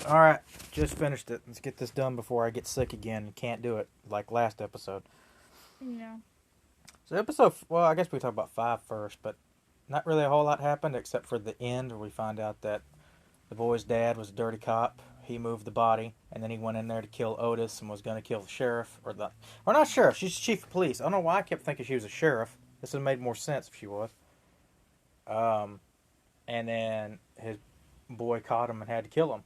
Alright, just finished it. Let's get this done before I get sick again and can't do it like last episode. Yeah. So well, I guess we talk about 5 first, but not really a whole lot happened except for the end where we find out that the boy's dad was a dirty cop. He moved the body, and then he went in there to kill Otis and was going to kill the sheriff. Or not sheriff, she's chief of police. I don't know why I kept thinking she was a sheriff. This would have made more sense if she was. And then his boy caught him and had to kill him.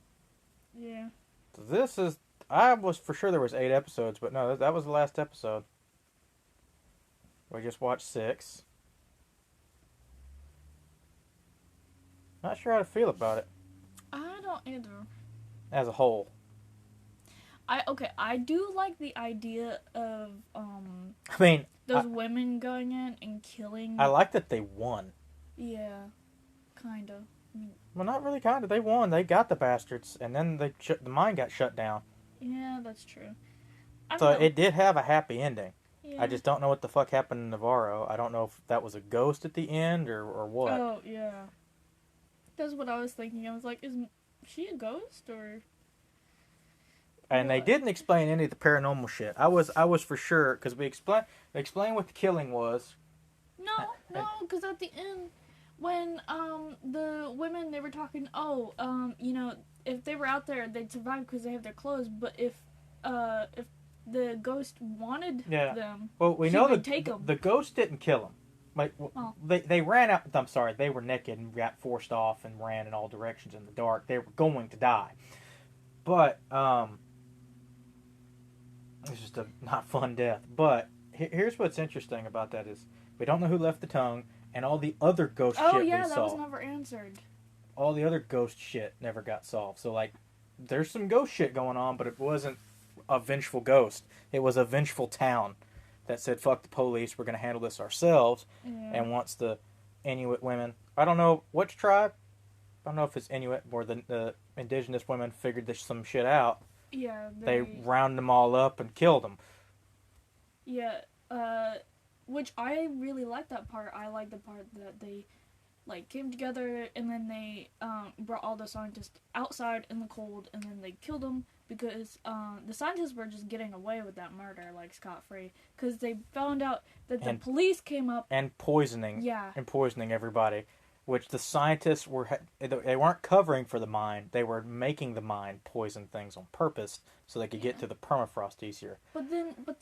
Yeah. So I was for sure there was 8 episodes, but no, that was the last episode. We just watched 6. Not sure how to feel about it I don't either. as a whole. I do like the idea of I mean, those women going in and killing. I like that they won. Yeah, kinda. Well, not really, kind of. They won. They got the bastards, and then the mine got shut down. Yeah, that's true. So it did have a happy ending. Yeah. I just don't know what the fuck happened to Navarro. I don't know if that was a ghost at the end or what. Oh yeah. That's what I was thinking. I was like, is she a ghost or? And they didn't explain any of the paranormal shit. I was for sure because they explained what the killing was. No, because at the end, when the women they were talking, if they were out there they'd survive because they have their clothes, but if the ghost wanted them, well, we know would take them. The ghost didn't kill them. Like they ran out. I'm sorry, they were naked and got forced off and ran in all directions in the dark. They were going to die, but it's just a not fun death. But here's what's interesting about that is we don't know who left the tongue, and all the other ghost shit we saw. That was never answered. All the other ghost shit never got solved. So like, there's some ghost shit going on, but it wasn't a vengeful ghost. It was a vengeful town that said, fuck the police, we're going to handle this ourselves. Yeah. And once the Inuit women, I don't know which tribe, I don't know if it's Inuit or the indigenous women figured some shit out. Yeah. They rounded them all up and killed them. Yeah, which I really like that part. I like the part that they came together and then they brought all the scientists outside in the cold and then they killed them because the scientists were just getting away with that murder scot-free because they found out that the police came up and poisoning everybody, which the scientists they weren't covering for the mine. They were making the mine poison things on purpose so they could get to the permafrost easier.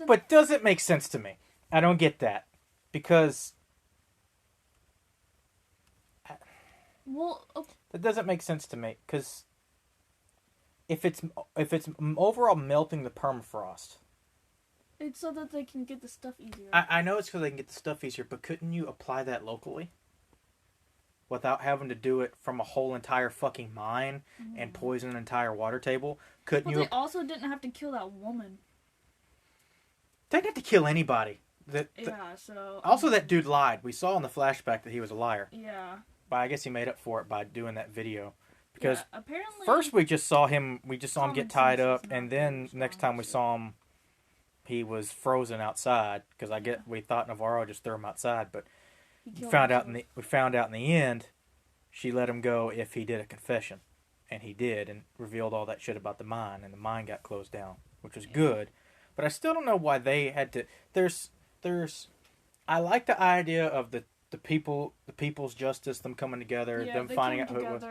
But does it make sense to me? I don't get that because that doesn't make sense to me because if it's overall melting the permafrost, it's so that they can get the stuff easier. I know it's so they can get the stuff easier, but couldn't you apply that locally without having to do it from a whole entire fucking mine and poison an entire water table? Couldn't you? They also didn't have to kill that woman. They didn't have to kill anybody. Also, that dude lied. We saw in the flashback that he was a liar. Yeah. But I guess he made up for it by doing that video. Because apparently first we just saw him get tied up, and then next time we saw him, he was frozen outside. Because we thought Navarro just threw him outside, but we found out in the end, she let him go if he did a confession, and he did, and revealed all that shit about the mine, and the mine got closed down, which was good. But I still don't know why they had to. I like the idea of the people's justice, them coming together, them finding out who it was,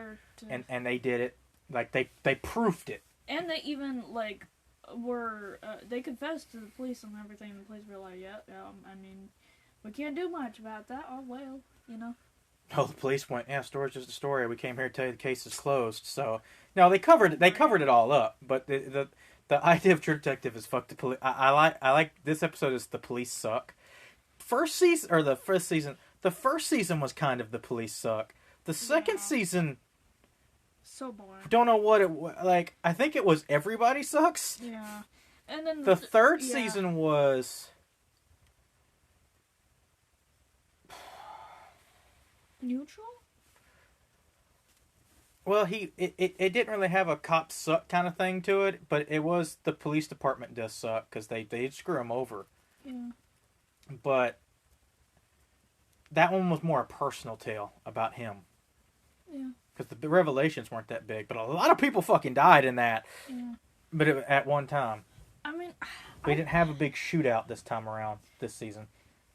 and they did it. Like they proofed it. And they even were they confessed to the police and everything. And the police were like, I mean, we can't do much about that. Oh well, Oh, the police went, story's just a story. We came here to tell you the case is closed. So no, they covered it all up. But the idea of True Detective is fuck the police. I like this episode is the police suck. The first season was kind of the police suck. The second season, so boring. Don't know what it like. I think it was everybody sucks. Yeah, and then the third season was neutral. Well, it didn't really have a cop suck kind of thing to it, but it was the police department does suck because they screw him over. Yeah. But that one was more a personal tale about him. Yeah. because the revelations weren't that big, but a lot of people fucking died in that. Yeah. But at one time, I mean, we didn't have a big shootout this time around this season.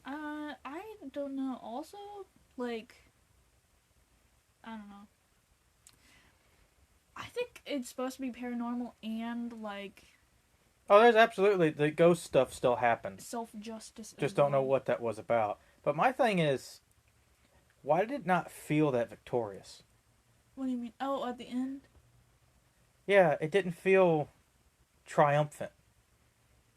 I don't know. Also, like, I don't know. I think it's supposed to be paranormal and like Oh, there's absolutely the ghost stuff still happens. self-justice. Just don't know what that was about. But my thing is, why did it not feel that victorious? What do you mean? Oh, at the end? Yeah, it didn't feel triumphant.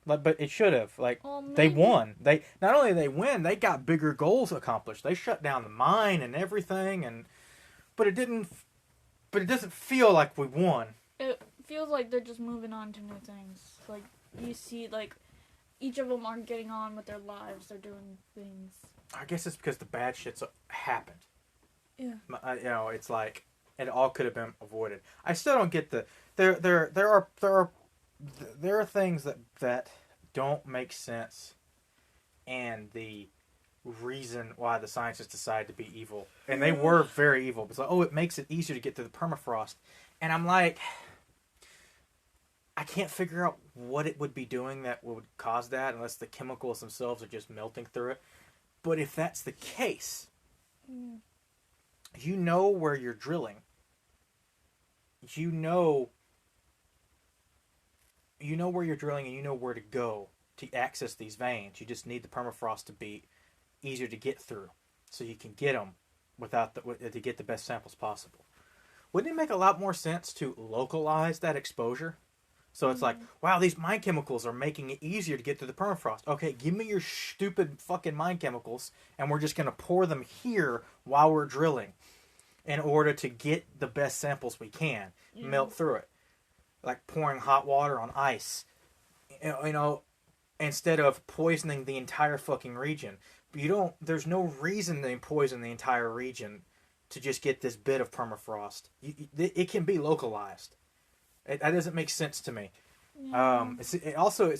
Like, but it should have. Like, Well, they maybe- won. They not only they win, they got bigger goals accomplished. They shut down the mine and everything, and but it didn't. But it doesn't feel like we won. It feels like they're just moving on to new things. Like, you see, like, each of them are getting on with their lives. They're doing things. I guess it's because the bad shit's happened. Yeah. You know, it's like it all could have been avoided. I still don't get the there are things that don't make sense, and the reason why the scientists decided to be evil, and they were very evil. It's like, oh, it makes it easier to get through the permafrost, and I'm like, I can't figure out what it would be doing that would cause that, unless the chemicals themselves are just melting through it. But if that's the case, you know where you're drilling. You know where you're drilling, and you know where to go to access these veins. You just need the permafrost to be easier to get through, so you can get them to get the best samples possible. Wouldn't it make a lot more sense to localize that exposure? So it's like, wow, these mine chemicals are making it easier to get through the permafrost. Okay, give me your stupid fucking mine chemicals, and we're just going to pour them here while we're drilling in order to get the best samples we can, melt through it. Like pouring hot water on ice, you know, instead of poisoning the entire fucking region. There's no reason to poison the entire region to just get this bit of permafrost. It can be localized. That doesn't make sense to me. Yeah. It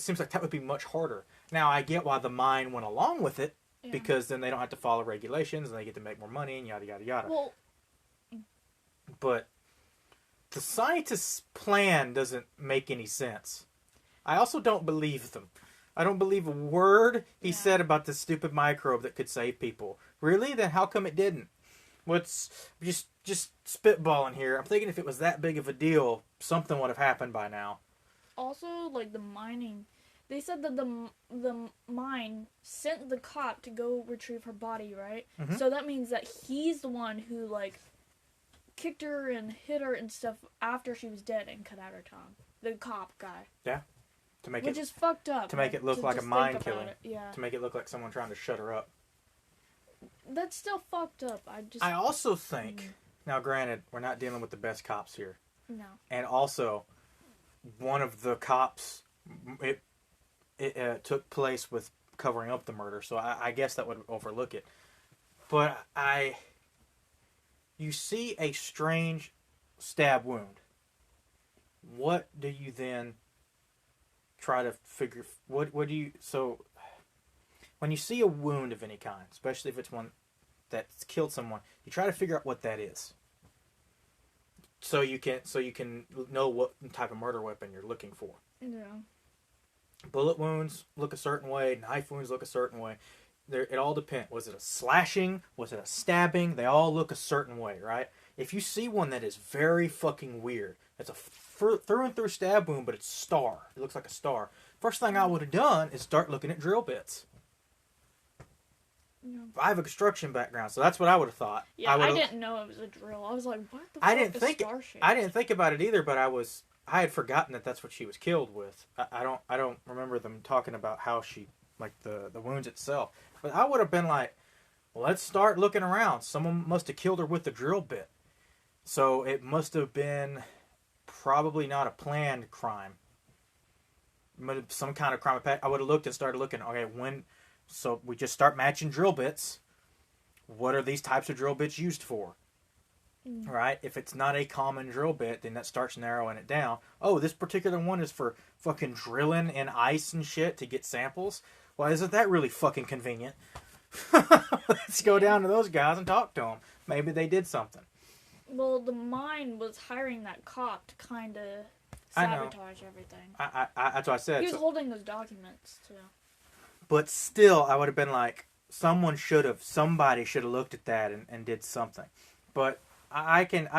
seems like that would be much harder. Now, I get why the mine went along with it, because then they don't have to follow regulations, and they get to make more money, and yada, yada, yada. Well, But the scientists' plan doesn't make any sense. I also don't believe them. I don't believe a word he said about this stupid microbe that could save people. Really? Then how come it didn't? What's just spitballing here? I'm thinking if it was that big of a deal, something would have happened by now. also, like, the mining. They said that the mine sent the cop to go retrieve her body, right? Mhm. So that means that he's the one who, like, kicked her and hit her and stuff after she was dead and cut out her tongue. The cop guy. To make Which it is fucked up. to make it look like a just mine think about killing. it. Yeah. to make it look like someone trying to shut her up. That's still fucked up. I also think, now granted, we're not dealing with the best cops here. No. And also, one of the cops, it took place with covering up the murder, so I guess that would overlook it. But you see a strange stab wound. What do you then try to figure? What do you so? When you see a wound of any kind, especially if it's one that's killed someone, you try to figure out what that is. So you can know what type of murder weapon you're looking for. Yeah. Bullet wounds look a certain way. Knife wounds look a certain way. It all depends. Was it a slashing? Was it a stabbing? They all look a certain way, right? If you see one that is very fucking weird, it's a through and through stab wound, but it's star. It looks like a star. First thing I would have done is start looking at drill bits. Yeah. I have a construction background, so that's what I would have thought. Yeah, I didn't know it was a drill. I was like, what the fuck I didn't is think star shape? I didn't think about it either, but I had forgotten that that's what she was killed with. I don't remember them talking about how she, like, the wounds itself. But I would have been like, let's start looking around. Someone must have killed her with the drill bit. So it must have been probably not a planned crime. Some kind of crime. I would have looked and started looking, okay, so we just start matching drill bits. What are these types of drill bits used for? Right? If it's not a common drill bit, then that starts narrowing it down. Oh, this particular one is for fucking drilling in ice and shit to get samples. Well, isn't that really fucking convenient? Let's go down to those guys and talk to them. Maybe they did something. Well, the mine was hiring that cop to kind of I know. sabotage everything. That's what I said. He was holding those documents too. But still, I would have been like, somebody should have looked at that and did something. But I get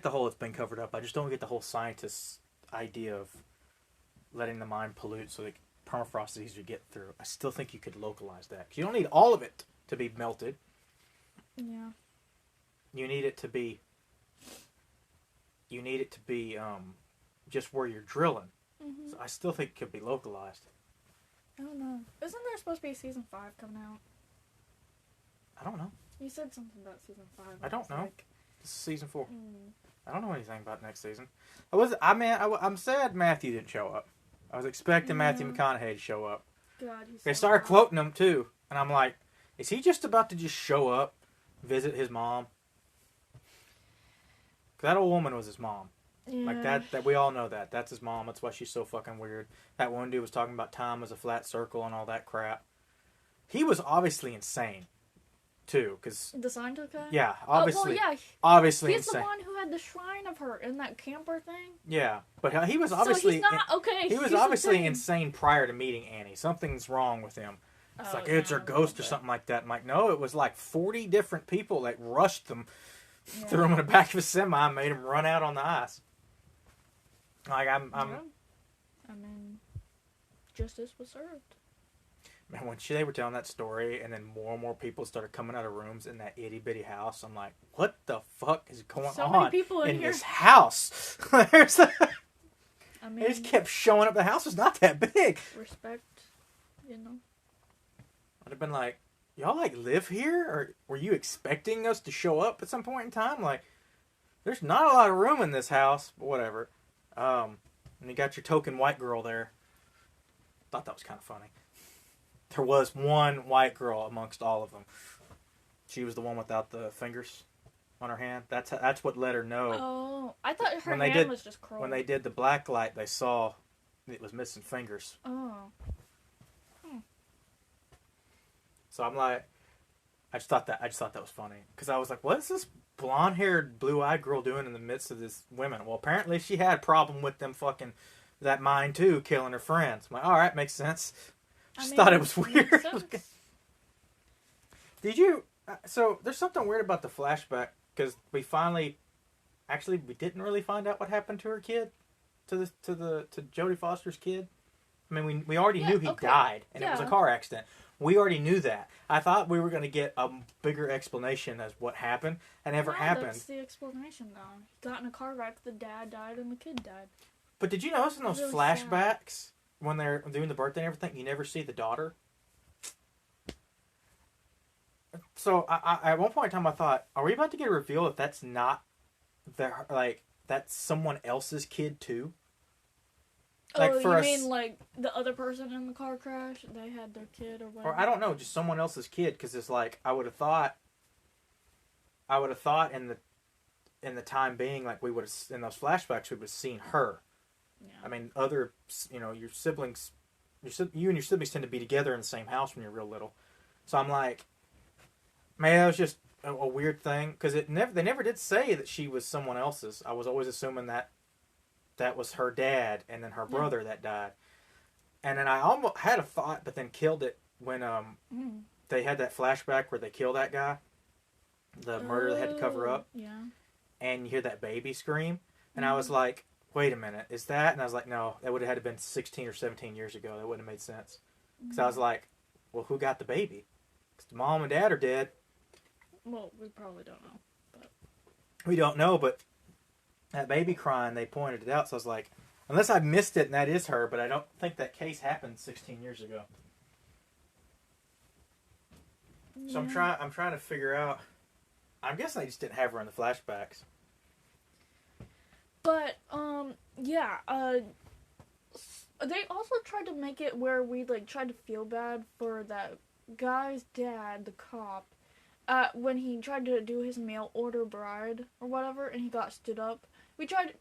the whole it's been covered up. I just don't get the whole scientist's idea of letting the mine pollute so that permafrost is easier to get through. I still think you could localize that. 'Cause you don't need all of it to be melted. Yeah. You need it to be just where you're drilling. Mm-hmm. So I still think it could be localized. I don't know. Isn't there supposed to be season 5 coming out? I don't know. You said something about season 5. I don't know. This is season 4. Mm. I don't know anything about next season. I'm sad Matthew didn't show up. I was expecting Matthew McConaughey to show up. God, They started quoting him too, and I'm like, is he just about to just show up, visit his mom? 'Cause that old woman was his mom. Yeah. Like that we all know that. That's his mom. That's why she's so fucking weird. That one dude was talking about time as a flat circle and all that crap. He was obviously insane, too, because The scientist guy? yeah, obviously, well, yeah. obviously He's insane. the one who had the shrine of her in that camper thing. Yeah, but he was obviously So he's not okay. he was obviously insane prior to meeting Annie. Something's wrong with him. It's like it's her ghost or something like that. I'm like, no, it was like 40 different people that rushed them, threw him in the back of a semi, and made him run out on the ice. Like I mean, justice was served. Man, when they were telling that story, and then more and more people started coming out of rooms in that itty bitty house, I'm like, what the fuck is going So on many people in here. this house? There's I mean, they just kept showing up. The house was not that big. respect, you know. I'd have been like, y'all like live here, or were you expecting us to show up at some point in time? Like, there's not a lot of room in this house, but whatever. And you got your token white girl there. Thought that was kind of funny. There was one white girl amongst all of them. She was the one without the fingers on her hand. That's what let her know. Oh, I thought her When they hand did- was just curled. When they did the black light, they saw it was missing fingers. Oh. So I'm like, I just thought that was funny because I was like, what is this blonde-haired, blue-eyed girl doing in the midst of this women? Well, apparently she had a problem with them fucking that mine too, killing her friends. I'm like, all right, makes sense. Just thought it was weird. makes sense. Did you? So there's something weird about the flashback because we didn't really find out what happened to her kid, to Jodie Foster's kid. I mean, we already knew he died, and it was a car accident. We already knew that. I thought we were going to get a bigger explanation as what happened, and never happened. That's the explanation, though. He got in a car wreck, the dad died, and the kid died. But did you notice in those Really flashbacks, when they're doing the birthday and everything, you never see the daughter? So, I at one point in time, I thought, are we about to get a reveal if that's not, that's someone else's kid, too? Like oh, for you us, mean like the other person in the car crash? They had their kid or whatever? or I don't know, just someone else's kid, because it's like, I would have thought in the time being, like we would have, in those flashbacks, we would have seen her. Yeah. I mean, your siblings, you and your siblings tend to be together in the same house when you're real little. So I'm like, man, that was just a weird thing because they never did say that she was someone else's. I was always assuming that was her dad and then her brother that died. And then I almost had a thought, but then killed it when they had that flashback where they kill that guy, the murder they had to cover up. Yeah. And you hear that baby scream, and I was like, wait a minute, is that? And I was like, no, that would have had to been 16 or 17 years ago. That wouldn't have made sense. Because I was like, well, who got the baby? Because the mom and dad are dead. Well, we probably don't know. But We don't know, but that baby crying, they pointed it out. So I was like, unless I missed it and that is her, but I don't think that case happened 16 years ago. So I'm trying to figure out. I'm guessing they just didn't have her in the flashbacks. But, they also tried to make it where we, tried to feel bad for that guy's dad, the cop, when he tried to do his mail order bride or whatever, and he got stood up. They tried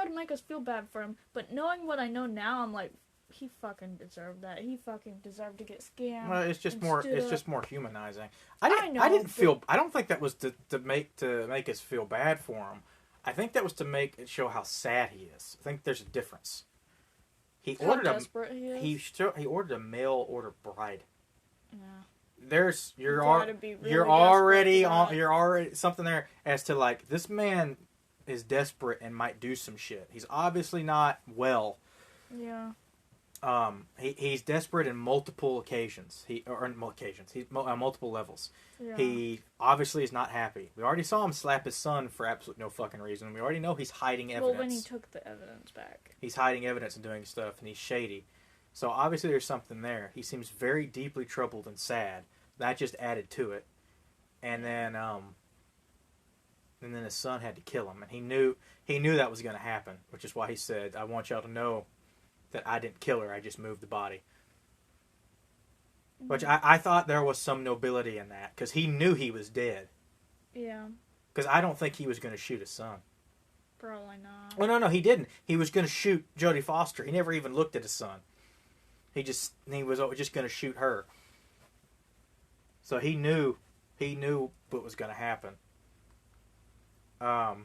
to make us feel bad for him, but knowing what I know now, I'm like, he fucking deserved that. He fucking deserved to get scammed. Well, it's just and more. stood It's up. just more humanizing. I know, I didn't but- feel. I don't think that was to make us feel bad for him. I think that was to make it show how sad he is. I think there's a difference. He How ordered desperate he is. he ordered a mail order bride. Yeah. There's You gotta be really you're desperate already for on that. you're already something there as to like this man is desperate and might do some shit. He's obviously not well. Yeah. He's desperate in multiple occasions. On multiple levels. Yeah. He obviously is not happy. We already saw him slap his son for absolutely no fucking reason. We already know he's hiding evidence. Well, when he took the evidence back. He's hiding evidence and doing stuff, and he's shady. So obviously there's something there. He seems very deeply troubled and sad. That just added to it. And then his son had to kill him, and he knew that was going to happen, which is why he said, "I want y'all to know that I didn't kill her. I just moved the body." Which I thought there was some nobility in that, because he knew he was dead. Yeah. Because I don't think he was going to shoot his son. Probably not. Well, no, he didn't. He was going to shoot Jodie Foster. He never even looked at his son. He was just going to shoot her. So he knew what was going to happen. But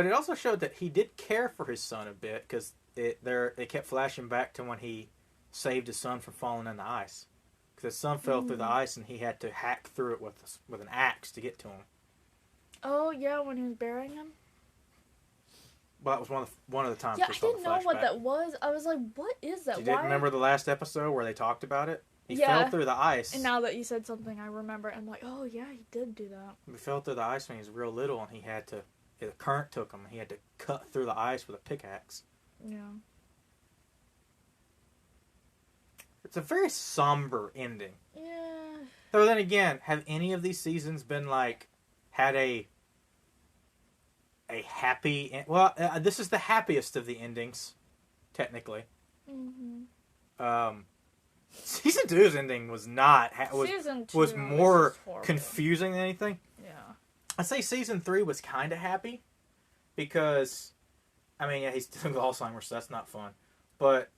it also showed that he did care for his son a bit, because it kept flashing back to when he saved his son from falling in the ice. Because his son fell through the ice, and he had to hack through it with an axe to get to him. Oh yeah, when he was burying him. Well, that was one of the times Yeah, we I saw the didn't know what flashback. that was. I was like, "What is that?" You didn't remember the last episode where they talked about it? He Yeah. fell through the ice. And now that you said something, I remember. I'm like, "Oh yeah, he did do that." He fell through the ice when he was real little, and the current took him. He had to cut through the ice with a pickaxe. Yeah. It's a very somber ending. Yeah. Though then again, have any of these seasons been like had a happy? Well, this is the happiest of the endings, technically. Mhm. Season 2's ending was not Season 2 was more just horrible. confusing than anything. Yeah. I'd say season 3 was kind of happy because, I mean, yeah, he's dealing with Alzheimer's, so that's not fun. But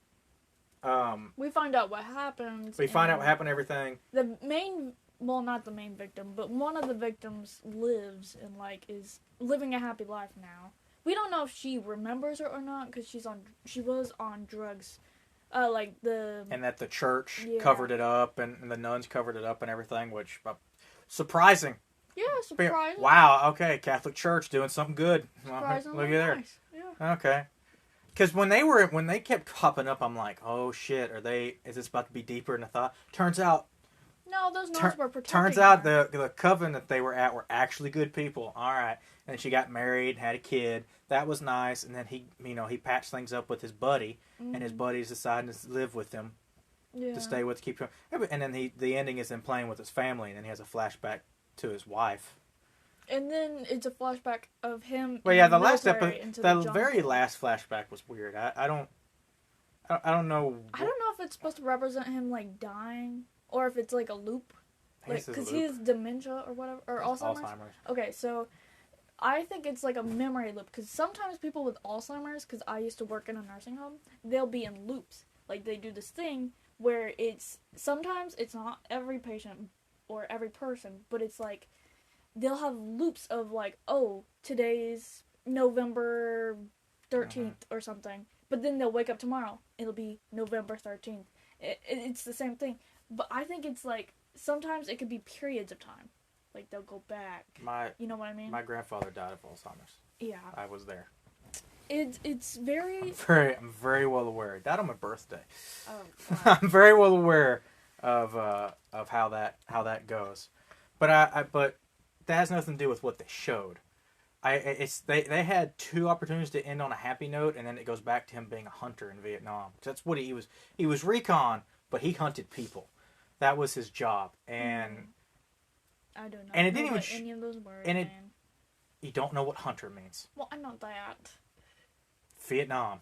We find out what happens. we find out and what happened, everything. The main, well, not the main victim, but one of the victims lives and is living a happy life now. We don't know if she remembers it or not because she was on drugs, And that the church Yeah. covered it up, and the nuns covered it up and everything, which surprising. Yeah, surprising. Wow. Okay, Catholic Church doing something good. Well, Surprisingly look at there. nice. Yeah. Okay. Because when they kept popping up, I'm like, oh shit, is this about to be deeper than I thought? Turns out No, those nuns were protecting Turns out her. the coven that they were at were actually good people. All right, and she got married, had a kid. That was nice. And then he patched things up with his buddy, and his buddy's deciding to live with him, Yeah. to stay with, keep him. And then the ending is him playing with his family, and then he has a flashback to his wife. And then it's a flashback of him. Well, in yeah, the the last military episode, into the jungle. very last flashback was weird. I don't know. I don't know if it's supposed to represent him dying or if it's a loop. I guess it's a Because he loop. has dementia or whatever, or Alzheimer's. Okay, so I think it's a memory loop because sometimes people with Alzheimer's, because I used to work in a nursing home, they'll be in loops. They do this thing where sometimes it's not every patient or every person, but it's they'll have loops of oh, today's November 13th or something, but then they'll wake up tomorrow. It'll be November 13th. It's the same thing, but I think it's sometimes it could be periods of time. They'll go back. You know what I mean? My grandfather died of Alzheimer's. Yeah. I was there. It's very... I'm very well aware. He died on my birthday. Oh, wow. I'm very well aware of how that goes. But but that has nothing to do with what they showed. They had 2 opportunities to end on a happy note, and then it goes back to him being a hunter in Vietnam. That's what he was. He was recon, but he hunted people. That was his job, and I don't know. And it know didn't even what sh- any of those words, and it- man. you don't know what hunter means. Well, I know that. Vietnam.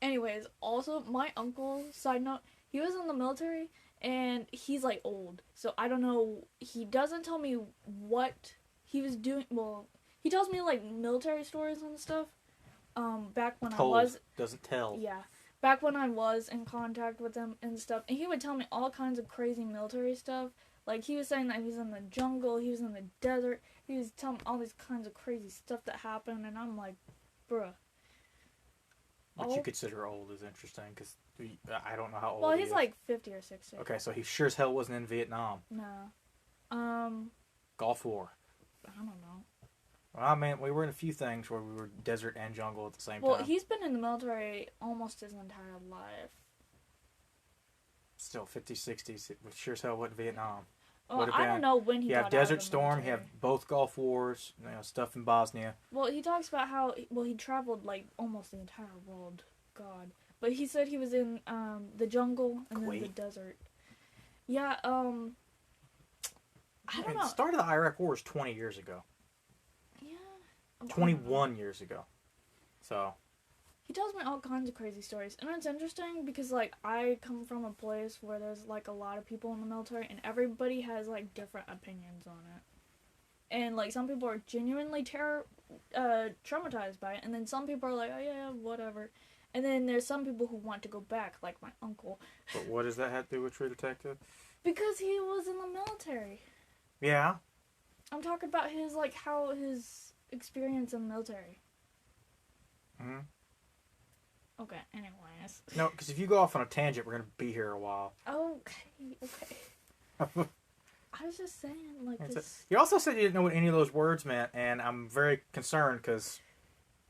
Anyways, also, my uncle, side note, he was in the military, and he's, old. So, I don't know. He doesn't tell me what he was doing. Well, he tells me, military stories and stuff. Back when Told, I was... doesn't tell. Yeah. back when I was in contact with him and stuff, and he would tell me all kinds of crazy military stuff. Like, he was saying that he was in the jungle, he was in the desert, he was telling me all these kinds of crazy stuff that happened, and I'm like, bruh. What you consider old is interesting, because I don't know how old Well, he he's is. like 50 or 60. Okay, so he sure as hell wasn't in Vietnam. No. Gulf War. I don't know. Well, I mean, we were in a few things where we were desert and jungle at the same Well, time. he's been in the military almost his entire life. Still, 50s, 60s, it sure as hell wasn't Vietnam. Well, I don't know when he You got have out Desert of the Storm, you military. have both Gulf Wars, stuff in Bosnia. Well, he talks about how he traveled like almost the entire world. God, but he said he was in the jungle and then the Kuwait. desert. Yeah. I don't know. The start of the Iraq War was 20 years ago. Yeah. I don't know. 21 years ago. So, He tells me all kinds of crazy stories, and it's interesting because like I come from a place where there's like a lot of people in the military, and everybody has like different opinions on it. And like some people are genuinely traumatized by it, and then some people are like, oh yeah, whatever. And then there's some people who want to go back, like my uncle, but what does that have to do with True Detective? because he was in the military. Yeah. I'm talking about his like how his experience in the military. Mm-hmm. Okay. Anyways. No, because if you go off on a tangent, we're going to be here a while. Okay. I was just saying, like this. You also said you didn't know what any of those words meant, and I'm very concerned because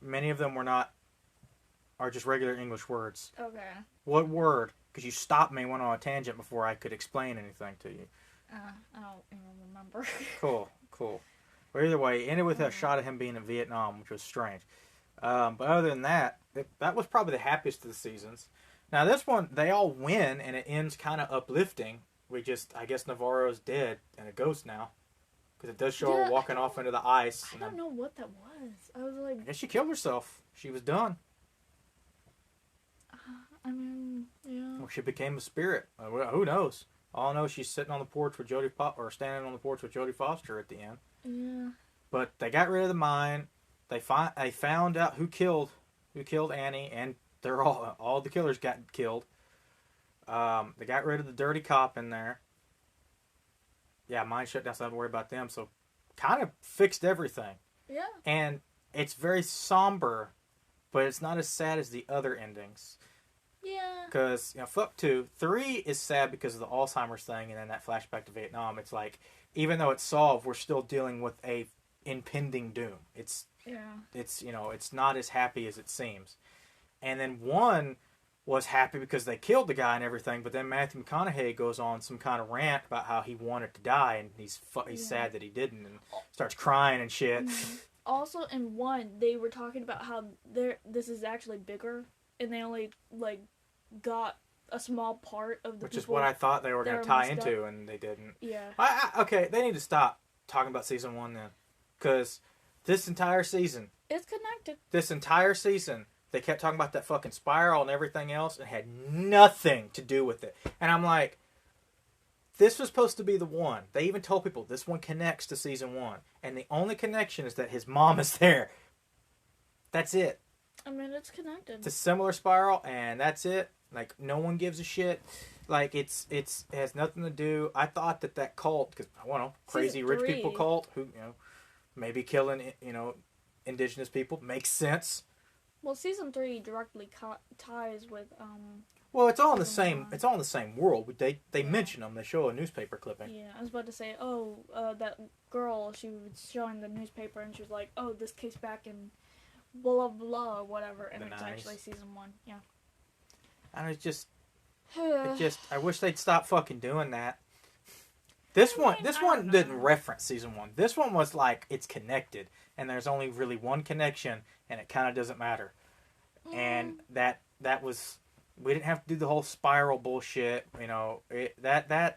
many of them are just regular English words. Okay. What word? Because you stopped me, went on a tangent before I could explain anything to you. I don't even remember. Cool. Well, either way, it ended with a shot of him being in Vietnam, which was strange. But other than that, that was probably the happiest of the seasons. Now this one, they all win, and it ends kind of uplifting. I guess Navarro's dead and a ghost now. Because it does show her walking off into the ice. I don't know what that was. I was I like, guess she killed herself. She was done. I mean, yeah. Or she became a spirit. Who knows? All I know is she's sitting on the porch with or standing on the porch with Jodie Foster at the end. Yeah. But they got rid of the mine. They found out who killed Annie, and they're all the killers got killed. They got rid of the dirty cop in there. Yeah, mine shut down, so I don't have to worry about them. So, kind of fixed everything. Yeah. And it's very somber, but it's not as sad as the other endings. Yeah. Because, fuck 2. 3 is sad because of the Alzheimer's thing and then that flashback to Vietnam. It's like, even though it's solved, we're still dealing with a impending doom. It's not as happy as it seems. And then 1 was happy because they killed the guy and everything, but then Matthew McConaughey goes on some kind of rant about how he wanted to die and he's sad that he didn't and starts crying and shit. Mm-hmm. Also, in 1, they were talking about how this is actually bigger, and they only like got a small part of the Which people is what I thought they were going to tie into, and they didn't. Yeah. Okay, they need to stop talking about season 1 then. Because this entire season, It's connected. they kept talking about that fucking spiral and everything else and had nothing to do with it. And I'm like, this was supposed to be the one. They even told people this one connects to season 1. And the only connection is that his mom is there. That's it. I mean, it's connected. It's a similar spiral, and that's it. Like, no one gives a shit. Like, it has nothing to do. I thought that cult, because, crazy Season rich 3. people cult, who, maybe killing, indigenous people, makes sense. Well, season 3 directly ties with Well, it's all in the Season same. 1. It's all in the same world. They mention them. They show a newspaper clipping. Yeah, I was about to say, that girl, she was showing the newspaper, and she was like, oh, this case back in blah, blah, or whatever, and The it's 90s. actually season 1, yeah. And it's just, I wish they'd stop fucking doing that. This one didn't reference season 1. This one was like, it's connected, and there's only really one connection, and it kind of doesn't matter. And that was, we didn't have to do the whole spiral bullshit, that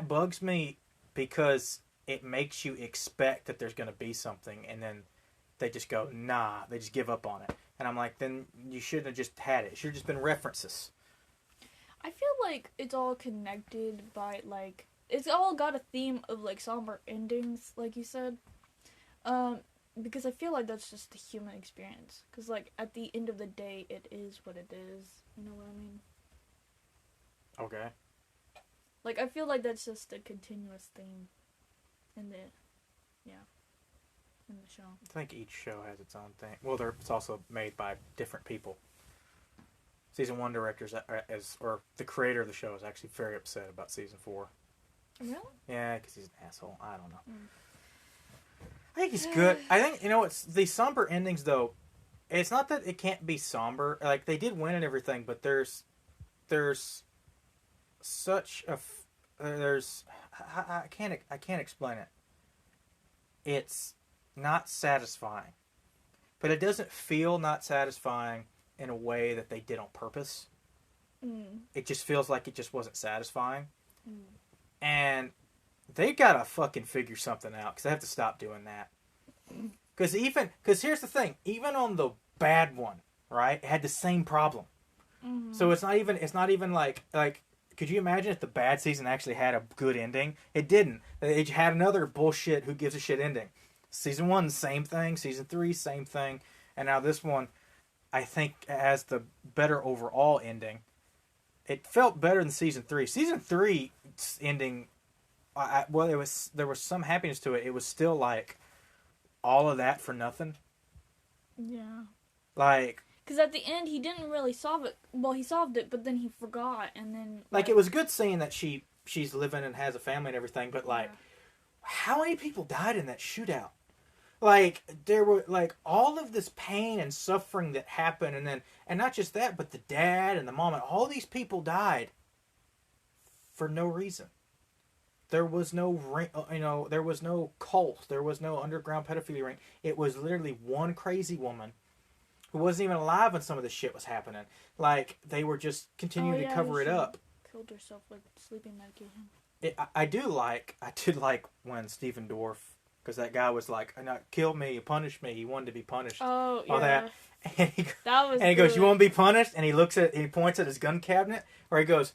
bugs me because it makes you expect that there's going to be something, and then they just go, nah, they just give up on it. And I'm like, then you shouldn't have just had it. It should have just been references. I feel like it's all connected by, like, it's all got a theme of, like, somber endings, like you said. because I feel like that's just the human experience. Because, like, at the end of the day, it is what it is. You know what I mean? Okay. Like, I feel like that's just a continuous theme in the show. I think each show has its own thing. Well, it's also made by different people. Season 1 directors, or the creator of the show, is actually very upset about season 4. Really? Yeah, because he's an asshole. I don't know. I think he's good. I think, it's the somber endings, though. It's not that it can't be somber. Like, they did win and everything, but there's such a... I can't explain it. It's not satisfying. But it doesn't feel not satisfying in a way that they did on purpose. It just feels like it just wasn't satisfying. And they gotta fucking figure something out, because they have to stop doing that. Because here's the thing, even on the bad one, right, it had the same problem. So it's not even like, could you imagine if the bad season actually had a good ending? It didn't. It had another bullshit who gives a shit ending. Season 1, same thing. Season 3, same thing. And now this one, I think, has the better overall ending. It felt better than season 3. Season 3 ending, there was some happiness to it. It was still like all of that for nothing. Yeah. Like, because at the end he didn't really solve it. Well, he solved it, but then he forgot, and then like it was good seeing that she's living and has a family and everything. But like, how many people died in that shootout? Like, there were, like, all of this pain and suffering that happened, and not just that, but the dad and the mom, and all these people died for no reason. There was no ring, there was no cult, there was no underground pedophilia ring. It was literally one crazy woman who wasn't even alive when some of this shit was happening. Like, they were just continuing to cover it up. Killed herself with sleeping medication. I did like when Stephen Dorff, because that guy was like, kill me, punish me. He wanted to be punished. Oh, yeah. All that. And he good. goes, you want to be punished? And he points at his gun cabinet, or he goes,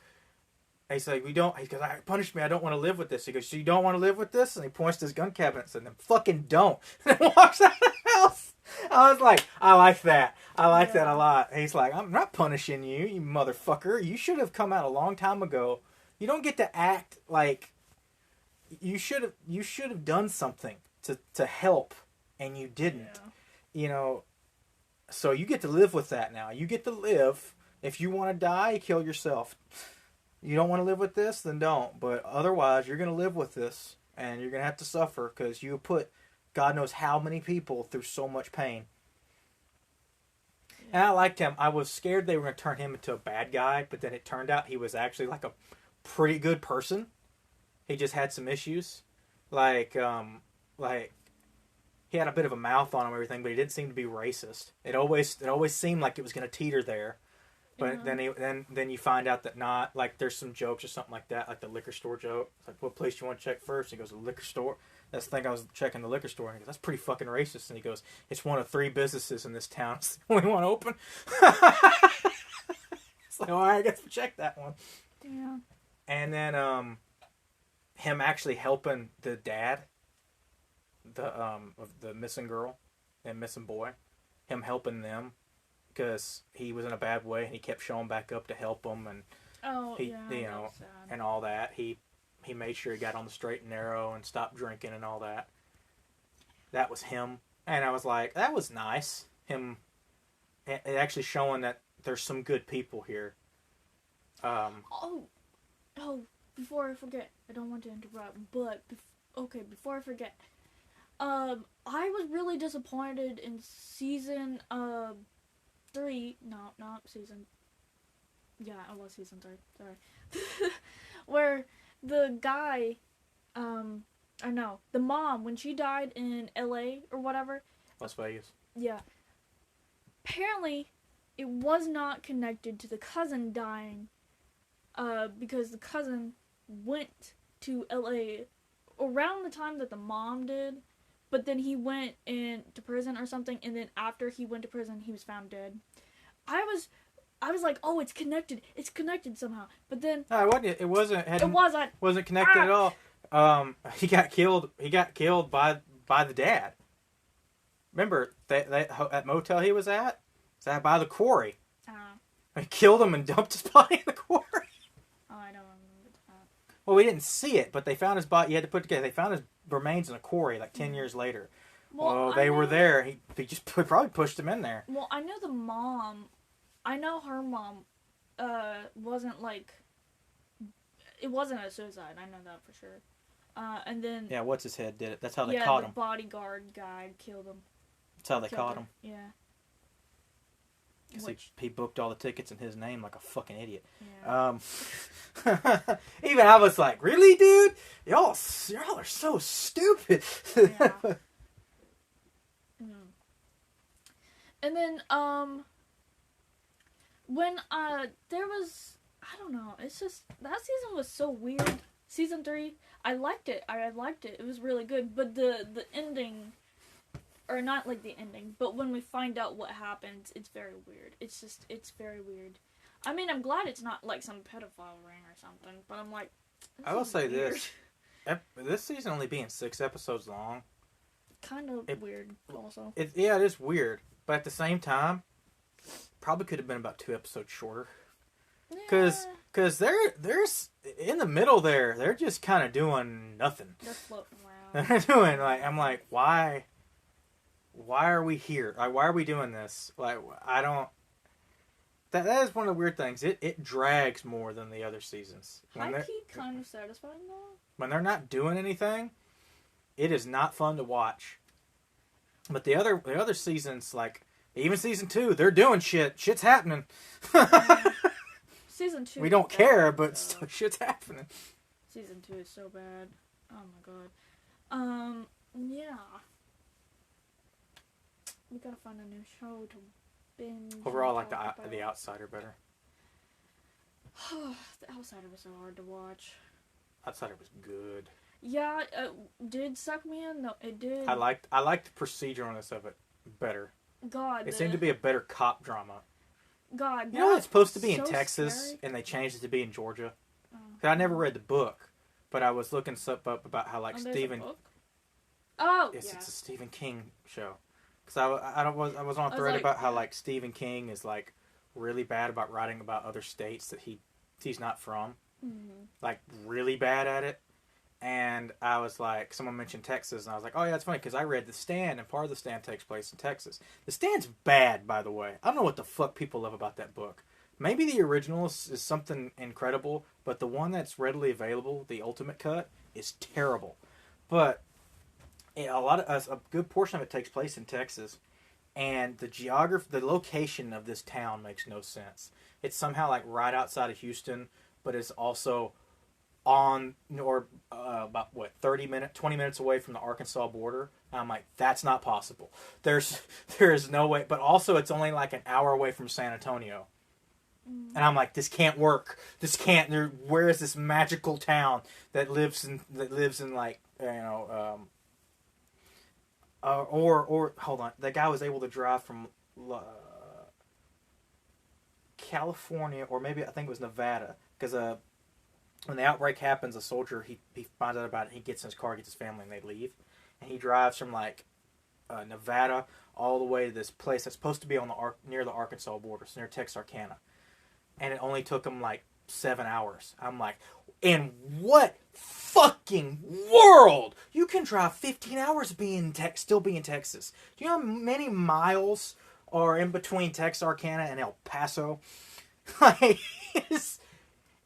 he's like, he goes, punish me, I don't want to live with this. He goes, so you don't want to live with this? And he points to his gun cabinet and said, then fucking don't. And then walks out of the house. I was like, I like that. I like that a lot. He's like, I'm not punishing you, you motherfucker. You should have come out a long time ago. You don't get to act like you should have done something to help, and you didn't. Yeah. So you get to live with that now. You get to live. If you want to die, kill yourself. You don't want to live with this, then don't. But otherwise, you're going to live with this, and you're going to have to suffer because you put God knows how many people through so much pain. And I liked him. I was scared they were going to turn him into a bad guy, but then it turned out he was actually like a pretty good person. He just had some issues. Like he had a bit of a mouth on him and everything, but he didn't seem to be racist. It always seemed like it was going to teeter there. But then you find out that not. Like, there's some jokes or something like that, like the liquor store joke. It's like, what place do you want to check first? He goes, the liquor store. That's the thing, I was checking the liquor store, and he goes, that's pretty fucking racist. And he goes, it's one of 3 businesses in this town. It's the only one open. It's like, all right, I guess we'll check that one. Yeah. And then him actually helping the dad, of the missing girl and missing boy, him helping them because he was in a bad way, and he kept showing back up to help them, and and all that. He made sure he got on the straight and narrow and stopped drinking and all that. That was him, and I was like, that was nice. Him actually showing that there's some good people here. Before I forget, I don't want to interrupt, but before I forget, I was really disappointed in season 3. No, not season. Yeah, it was season 3. Sorry, where the guy, the mom, when she died in L.A. or whatever. Las Vegas. Yeah. Apparently, it was not connected to the cousin dying, because the cousin went to L.A. around the time that the mom did, but then he went into prison or something, and then after he went to prison, he was found dead. I was like, oh, it's connected somehow, but then no, it wasn't. It wasn't connected at all. He got killed by the dad. Remember that motel he was at? It's out by the quarry. Oh, They killed him and dumped his body in the quarry. I don't remember that. Well, we didn't see it, but they found his body. You had to put together. They found his remains in a quarry like 10 years later. Well, they were there. He probably pushed him in there. Well, I know the mom. I know her mom wasn't like. It wasn't a suicide. I know that for sure. And then. Yeah, what's his head did it? That's how they caught him. Yeah, the bodyguard guy killed him. That's how they caught him. Yeah. Because he booked all the tickets in his name like a fucking idiot. Yeah. Even I was like, really, dude? Y'all are so stupid. Yeah. And then, when, there was, I don't know, it's just, that season was so weird. Season 3, I liked it. I liked it. It was really good. But the ending, or not like the ending, but when we find out what happens, it's very weird. It's very weird. I mean, I'm glad it's not like some pedophile ring or something, but I'm like, I will say weird. This season only being 6 episodes long. Kind of weird, also. It is weird. But at the same time, probably could have been about 2 episodes shorter. Because there's in the middle there, they're just kind of doing nothing. They're floating around. They're doing, like, I'm like, why are we here? Like, why are we doing this? Like, I don't... That is one of the weird things. It drags more than the other seasons. High-key kind of satisfying, though. When they're not doing anything, it is not fun to watch. But the other seasons, like, even season 2, they're doing shit. Shit's happening. Season 2. We don't care, but still, shit's happening. Season 2 is so bad. Oh my god. Yeah. We gotta find a new show to binge. Overall, I like the Outsider better. The Outsider was so hard to watch. Outsider was good. Yeah, did suck me in? No, it did. I liked the proceduralness of it better. God. It seemed to be a better cop drama. God. You know it's supposed to be so in Texas, scary. and they changed it to be in Georgia? Oh. 'Cause I never read the book, but I was looking stuff up about how, like, Stephen... Book? Oh, Yes, yeah. it's a Stephen King show. Because I was on a thread about how, like, Stephen King is, like, really bad about writing about other states that he's not from. Mm-hmm. Like, really bad at it. And I was like, someone mentioned Texas, and I was like, oh yeah, it's funny, because I read The Stand, and part of The Stand takes place in Texas. The Stand's bad, by the way. I don't know what the fuck people love about that book. Maybe the original is something incredible, but the one that's readily available, the Ultimate Cut, is terrible. But a good portion of it takes place in Texas, and the location of this town makes no sense. It's somehow like right outside of Houston, but it's also on or about 20 minutes away from the Arkansas border. And I'm like, that's not possible. There is no way. But also, it's only like an hour away from San Antonio. And I'm like, this can't work. This can't. Where is this magical town that lives in like, you know, or hold on, that guy was able to drive from California, or maybe I think it was Nevada, because when the outbreak happens, a soldier he finds out about it. He gets in his car, gets his family, and they leave. And he drives from like Nevada all the way to this place that's supposed to be on near the Arkansas border, so near Texarkana. And it only took him like 7 hours. I'm like, in what fucking world? You can drive 15 hours still be in Texas. Do you know how many miles are in between Texarkana and El Paso? Like, it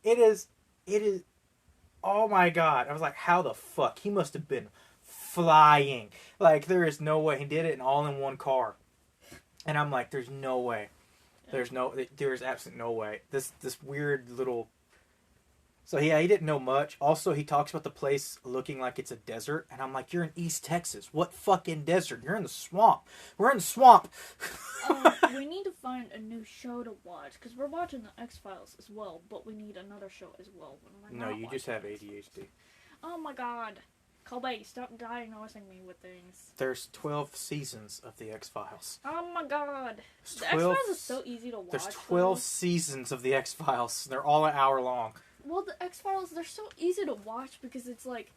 is. Oh my god! I was like, how the fuck? He must have been flying. Like, there is no way he did it all in one car. And I'm like, there's no way. There is absolutely no way. This weird little. So yeah, he didn't know much. Also, he talks about the place looking like it's a desert, and I'm like, you're in East Texas. What fucking desert? You're in the swamp. We're in the swamp. We need to find a new show to watch, because we're watching the X-Files as well, but we need another show as well. No, you just have ADHD. Oh my god. Colby, stop diagnosing me with things. There's 12 seasons of the X-Files. Oh my god. The X-Files is so easy to watch. There's 12 seasons of the X-Files. They're all an hour long. Well, the X-Files, they're so easy to watch because it's like,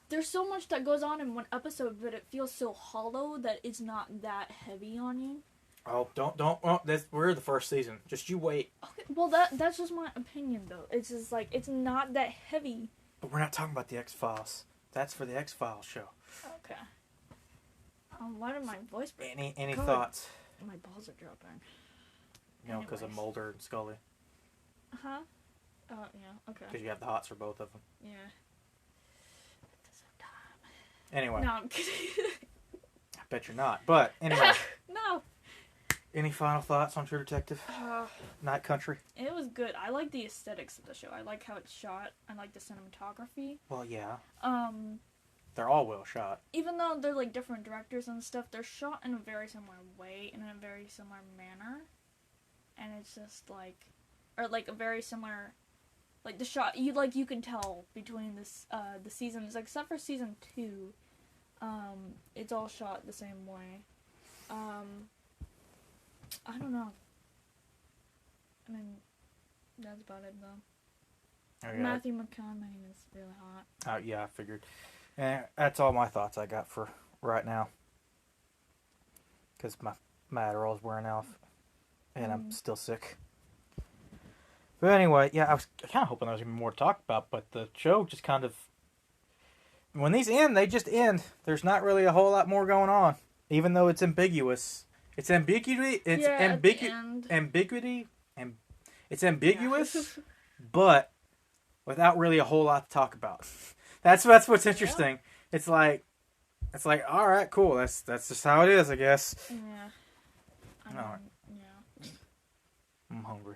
there's so much that goes on in one episode, but it feels so hollow that it's not that heavy on you. Oh, don't. Oh, we're the first season. Just you wait. Okay, well, that's just my opinion, though. It's just like, it's not that heavy. But we're not talking about the X-Files. That's for the X-Files show. Okay. Why did my voice break? Any God. thoughts? My balls are dropping. You know, because of Anyways. Mulder and Scully. Huh? Oh, yeah, okay. Because you have the hots for both of them. Yeah. Anyway, No, I'm kidding. I bet you're not. But anyway, No. any final thoughts on True Detective? Night Country? It was good. I like the aesthetics of the show. I like how it's shot. I like the cinematography. Well, yeah. They're all well shot. Even though they're like different directors and stuff, they're shot in a very similar way and in a very similar manner. And it's just like, or like a very similar, like the shot, you can tell between this the seasons, like, except for season 2, it's all shot the same way. I don't know. I mean, that's about it though. Oh, yeah. Matthew McConaughey is really hot. Oh, yeah, I figured. And that's all my thoughts I got for right now. Because my Adderall's wearing off. And I'm still sick. But anyway, yeah, I was kind of hoping there was going to be more to talk about. But the show just kind of... When these end, they just end. There's not really a whole lot more going on. Even though it's ambiguous. It's ambiguity. It's ambiguity. It's ambiguous, but without really a whole lot to talk about. That's what's interesting. Yeah. It's like, all right, cool. That's just how it is, I guess. Yeah. All right. Yeah. I'm hungry.